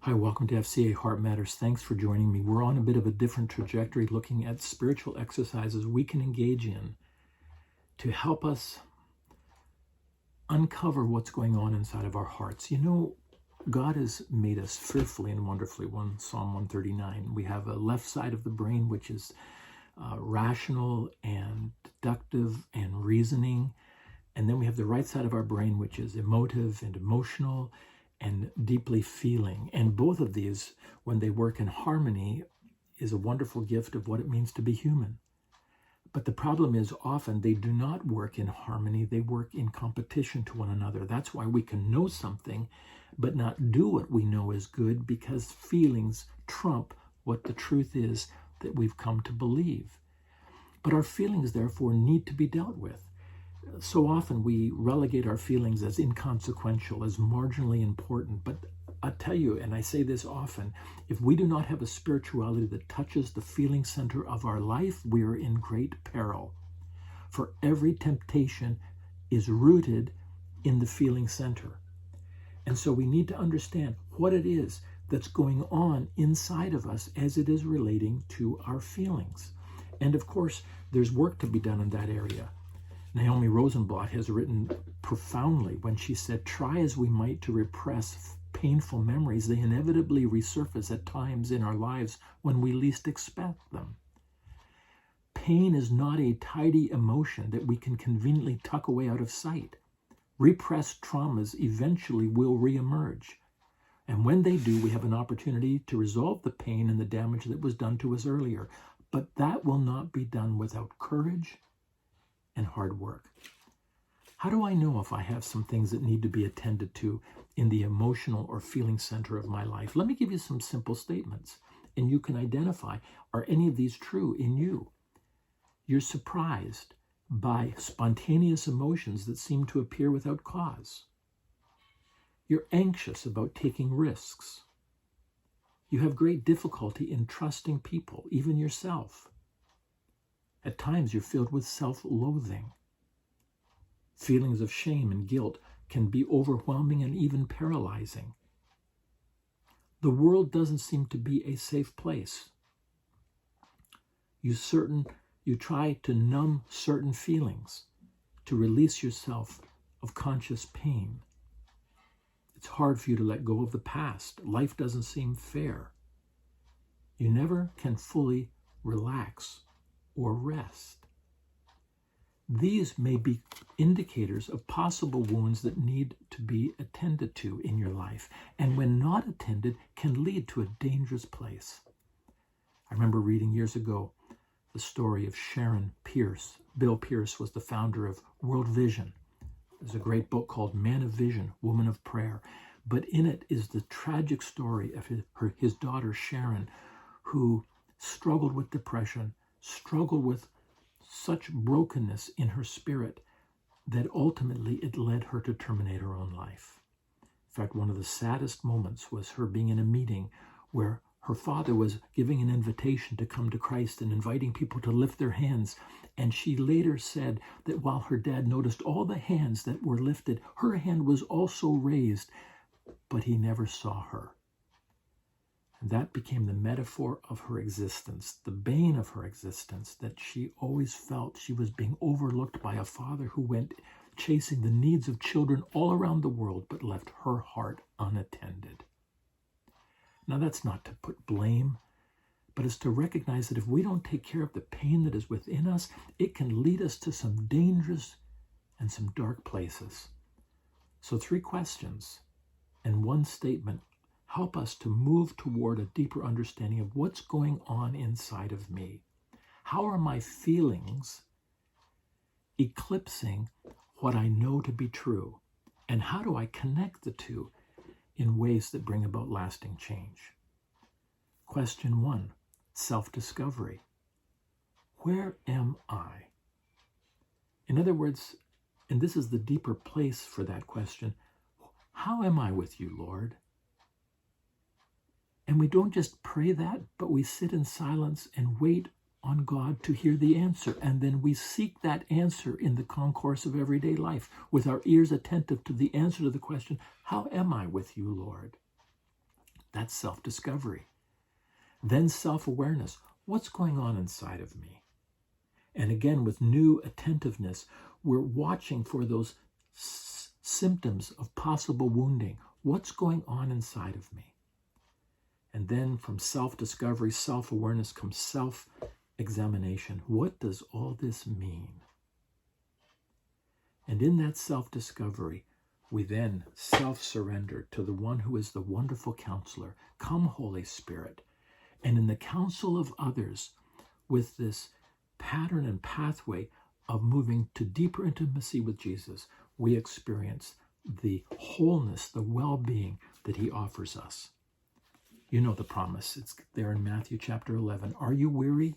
Hi, welcome to FCA Heart Matters. Thanks for joining me. We're on a bit of a different trajectory looking at spiritual exercises we can engage in to help us uncover what's going on inside of our hearts. You know, God has made us fearfully and wonderfully. Psalm 139. We have a left side of the brain, which is rational and deductive and reasoning. And then we have the right side of our brain, which is emotive and emotional and deeply feeling. And both of these, when they work in harmony, is a wonderful gift of what it means to be human. But the problem is often they do not work in harmony. They work in competition to one another. That's why we can know something, but not do what we know is good, because feelings trump what the truth is that we've come to believe. But our feelings, therefore, need to be dealt with. So often we relegate our feelings as inconsequential, as marginally important. But I tell you, and I say this often, if we do not have a spirituality that touches the feeling center of our life, we are in great peril. For every temptation is rooted in the feeling center. And so we need to understand what it is that's going on inside of us as it is relating to our feelings. And of course, there's work to be done in that area. Naomi Rosenblatt has written profoundly when she said, try as we might to repress painful memories, they inevitably resurface at times in our lives when we least expect them. Pain is not a tidy emotion that we can conveniently tuck away out of sight. Repressed traumas eventually will reemerge. And when they do, we have an opportunity to resolve the pain and the damage that was done to us earlier. But that will not be done without courage and hard work. How do I know if I have some things that need to be attended to in the emotional or feeling center of my life? Let me give you some simple statements, and you can identify, are any of these true in you? You're surprised by spontaneous emotions that seem to appear without cause. You're anxious about taking risks. You have great difficulty in trusting people, even yourself. At times, you're filled with self-loathing. Feelings of shame and guilt can be overwhelming and even paralyzing. The world doesn't seem to be a safe place. You try to numb certain feelings to release yourself of conscious pain. It's hard for you to let go of the past. Life doesn't seem fair. You never can fully relax or rest. These may be indicators of possible wounds that need to be attended to in your life, and when not attended, can lead to a dangerous place. I remember reading years ago the story of Sharon Pearce. Bill Pearce was the founder of World Vision. There's a great book called Man of Vision, Woman of Prayer. But in it is the tragic story of his daughter Sharon, who struggled with depression, struggled with such brokenness in her spirit that ultimately it led her to terminate her own life. In fact, one of the saddest moments was her being in a meeting where her father was giving an invitation to come to Christ and inviting people to lift their hands. And she later said that while her dad noticed all the hands that were lifted, her hand was also raised, but he never saw her. And that became the metaphor of her existence, the bane of her existence, that she always felt she was being overlooked by a father who went chasing the needs of children all around the world, but left her heart unattended. Now, that's not to put blame, but it's to recognize that if we don't take care of the pain that is within us, it can lead us to some dangerous and some dark places. So 3 questions and 1 statement help us to move toward a deeper understanding of what's going on inside of me. How are my feelings eclipsing what I know to be true? And how do I connect the two in ways that bring about lasting change? Question 1, self-discovery. Where am I? In other words, and this is the deeper place for that question, how am I with you, Lord? And we don't just pray that, but we sit in silence and wait on God to hear the answer. And then we seek that answer in the concourse of everyday life with our ears attentive to the answer to the question, how am I with you, Lord? That's self-discovery. Then self-awareness. What's going on inside of me? And again, with new attentiveness, we're watching for those symptoms of possible wounding. What's going on inside of me? And then from self-discovery, self-awareness comes self-examination. What does all this mean? And in that self-discovery, we then self-surrender to the one who is the wonderful counselor. Come, Holy Spirit. And in the counsel of others, with this pattern and pathway of moving to deeper intimacy with Jesus, we experience the wholeness, the well-being that he offers us. You know the promise. It's there in Matthew chapter 11. Are you weary,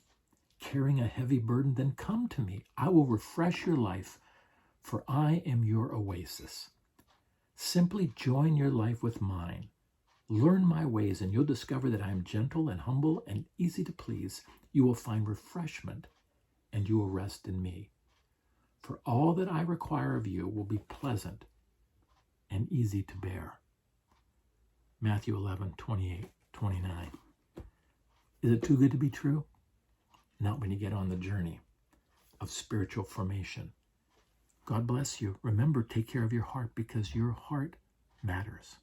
carrying a heavy burden? Then come to me. I will refresh your life, for I am your oasis. Simply join your life with mine. Learn my ways, and you'll discover that I am gentle and humble and easy to please. You will find refreshment, and you will rest in me. For all that I require of you will be pleasant and easy to bear. Matthew 11:28-29. Is it too good to be true? Not when you get on the journey of spiritual formation. God bless you. Remember, take care of your heart, because your heart matters.